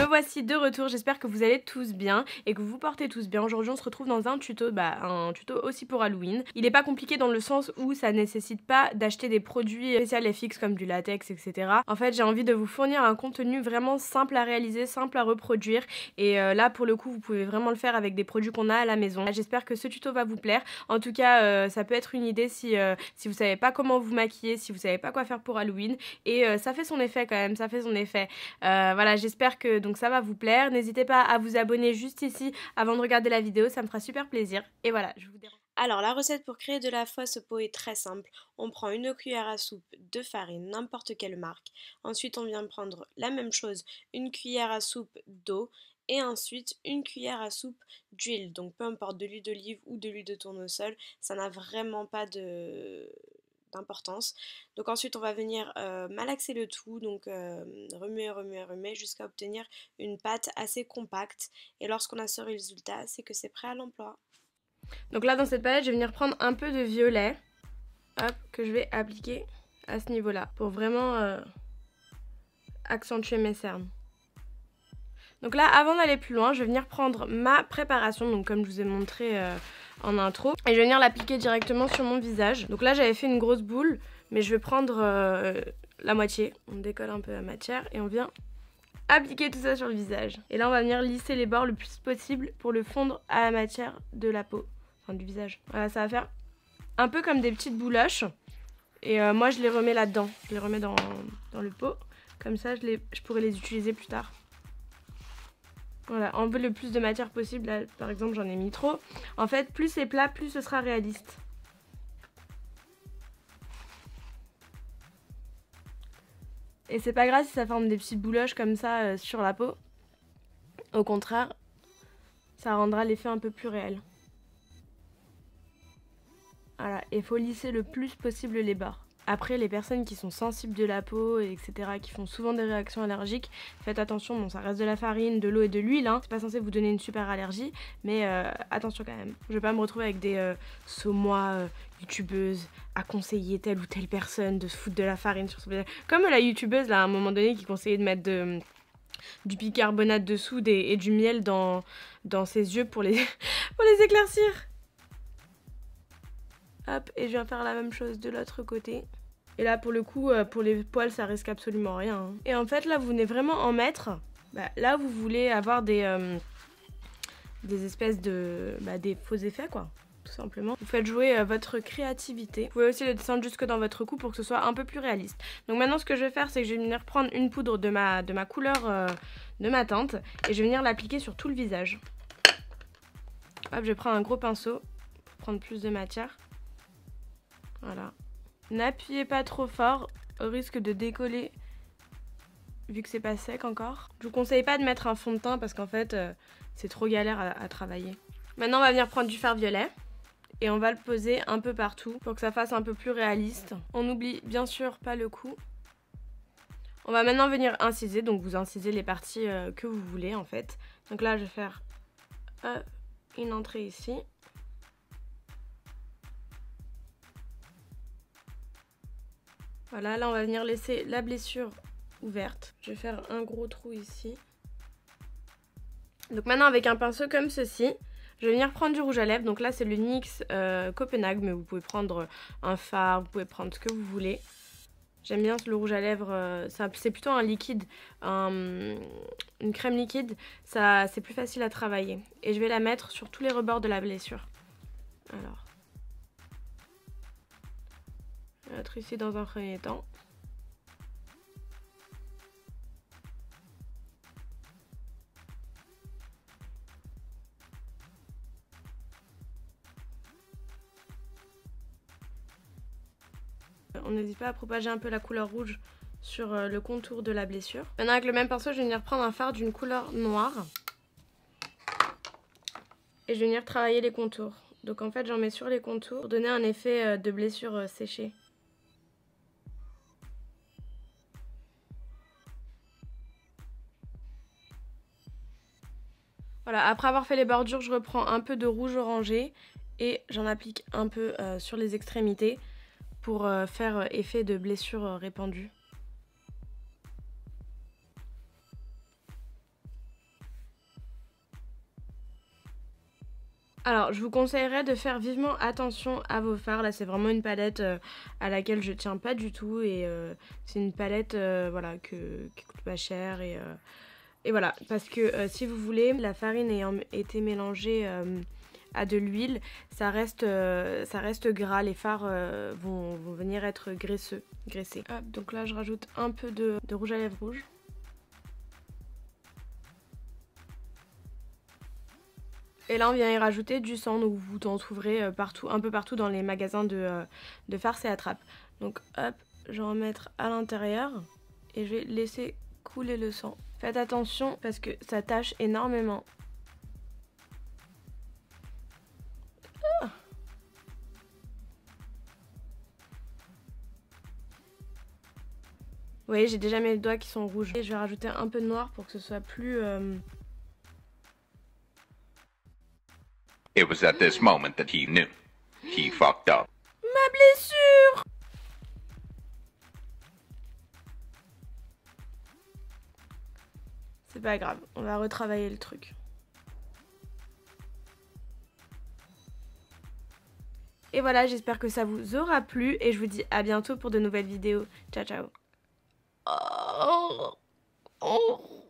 voici de retour, j'espère que vous allez tous bien et que vous vous portez tous bien. Aujourd'hui on se retrouve dans un tuto aussi pour Halloween. Il n'est pas compliqué dans le sens où ça nécessite pas d'acheter des produits spéciaux FX comme du latex, etc. En fait j'ai envie de vous fournir un contenu vraiment simple à réaliser, simple à reproduire et là pour le coup vous pouvez vraiment le faire avec des produits qu'on a à la maison. J'espère que ce tuto va vous plaire. En tout cas ça peut être une idée si vous savez pas comment vous maquiller, si vous savez pas quoi faire pour Halloween et ça fait son effet quand même, ça fait son effet. Voilà, j'espère que donc ça va vous plaire. N'hésitez pas à vous abonner juste ici avant de regarder la vidéo, ça me fera super plaisir. Et voilà, je vous dérange. Alors la recette pour créer de la fausse peau est très simple. On prend une cuillère à soupe de farine, n'importe quelle marque. Ensuite on vient prendre la même chose, une cuillère à soupe d'eau et ensuite une cuillère à soupe d'huile. Donc peu importe de l'huile d'olive ou de l'huile de tournesol, ça n'a vraiment pas d'importance. Donc ensuite on va venir malaxer le tout, donc remuer jusqu'à obtenir une pâte assez compacte et lorsqu'on a ce résultat c'est que c'est prêt à l'emploi. Donc là dans cette palette je vais venir prendre un peu de violet, hop, que je vais appliquer à ce niveau là pour vraiment accentuer mes cernes. Donc là avant d'aller plus loin je vais venir prendre ma préparation, donc comme je vous ai montré en intro, et je vais venir l'appliquer directement sur mon visage. Donc là j'avais fait une grosse boule mais je vais prendre la moitié, on décolle un peu la matière et on vient appliquer tout ça sur le visage. Et là on va venir lisser les bords le plus possible pour le fondre à la matière de la peau, enfin du visage. Voilà, ça va faire un peu comme des petites bouloches et moi je les remets là-dedans, je les remets dans le pot, comme ça je pourrais les utiliser plus tard. Voilà, enlever le plus de matière possible. Là, par exemple, j'en ai mis trop. En fait, plus c'est plat, plus ce sera réaliste. Et c'est pas grave si ça forme des petites bouloches comme ça sur la peau. Au contraire, ça rendra l'effet un peu plus réel. Voilà, et il faut lisser le plus possible les bords. Après, les personnes qui sont sensibles de la peau, etc., qui font souvent des réactions allergiques, faites attention, bon ça reste de la farine, de l'eau et de l'huile, hein. C'est pas censé vous donner une super allergie, mais attention quand même. Je vais pas me retrouver avec des youtubeuses à conseiller telle ou telle personne de se foutre de la farine sur son visage. Comme la youtubeuse là à un moment donné qui conseillait de mettre du bicarbonate de soude et du miel dans ses yeux pour les éclaircir. Hop, et je viens faire la même chose de l'autre côté. Et là, pour le coup, pour les poils, ça risque absolument rien, hein. Et en fait, là, vous venez vraiment en mettre. Là, vous voulez avoir des espèces de... des faux effets, quoi. Tout simplement. Vous faites jouer votre créativité. Vous pouvez aussi le descendre jusque dans votre cou pour que ce soit un peu plus réaliste. Donc maintenant, ce que je vais faire, c'est que je vais venir prendre une poudre de ma couleur de ma teinte. Et je vais venir l'appliquer sur tout le visage. Hop, je prends un gros pinceau pour prendre plus de matière. Voilà. N'appuyez pas trop fort, au risque de décoller vu que c'est pas sec encore. Je vous conseille pas de mettre un fond de teint parce qu'en fait c'est trop galère à travailler. Maintenant on va venir prendre du fard violet et on va le poser un peu partout pour que ça fasse un peu plus réaliste. On n'oublie bien sûr pas le cou. On va maintenant venir inciser, donc vous incisez les parties que vous voulez en fait. Donc là je vais faire une entrée ici. Voilà, là on va venir laisser la blessure ouverte. Je vais faire un gros trou ici. Donc maintenant avec un pinceau comme ceci, je vais venir prendre du rouge à lèvres. Donc là c'est le NYX Copenhague, mais vous pouvez prendre un fard, vous pouvez prendre ce que vous voulez. J'aime bien le rouge à lèvres, c'est plutôt un liquide, une crème liquide, c'est plus facile à travailler. Et je vais la mettre sur tous les rebords de la blessure. Alors. Je vais mettre ici dans un premier temps. On n'hésite pas à propager un peu la couleur rouge sur le contour de la blessure. Maintenant avec le même pinceau, je vais venir prendre un fard d'une couleur noire. Et je vais venir travailler les contours. Donc en fait j'en mets sur les contours pour donner un effet de blessure séchée. Voilà, après avoir fait les bordures, je reprends un peu de rouge orangé et j'en applique un peu sur les extrémités pour faire effet de blessure répandue. Alors, je vous conseillerais de faire vivement attention à vos fards. Là, c'est vraiment une palette à laquelle je tiens pas du tout. Et c'est une palette voilà, qui coûte pas cher. Et voilà, parce que si vous voulez, la farine ayant été mélangée à de l'huile, ça reste gras. Les fards vont venir être graissés. Hop, donc là, je rajoute un peu de rouge à lèvres rouge. Et là on vient y rajouter du sang, donc vous en trouverez partout, un peu partout dans les magasins de farce et attrape. Donc hop, je vais en mettre à l'intérieur et je vais laisser couler le sang. Faites attention parce que ça tâche énormément. Ah. Vous voyez, j'ai déjà mes doigts qui sont rouges. Et je vais rajouter un peu de noir pour que ce soit plus... It was at this moment that he knew. He fucked up. Ma blessure! C'est pas grave, on va retravailler le truc. Et voilà, j'espère que ça vous aura plu et je vous dis à bientôt pour de nouvelles vidéos. Ciao ciao. Oh.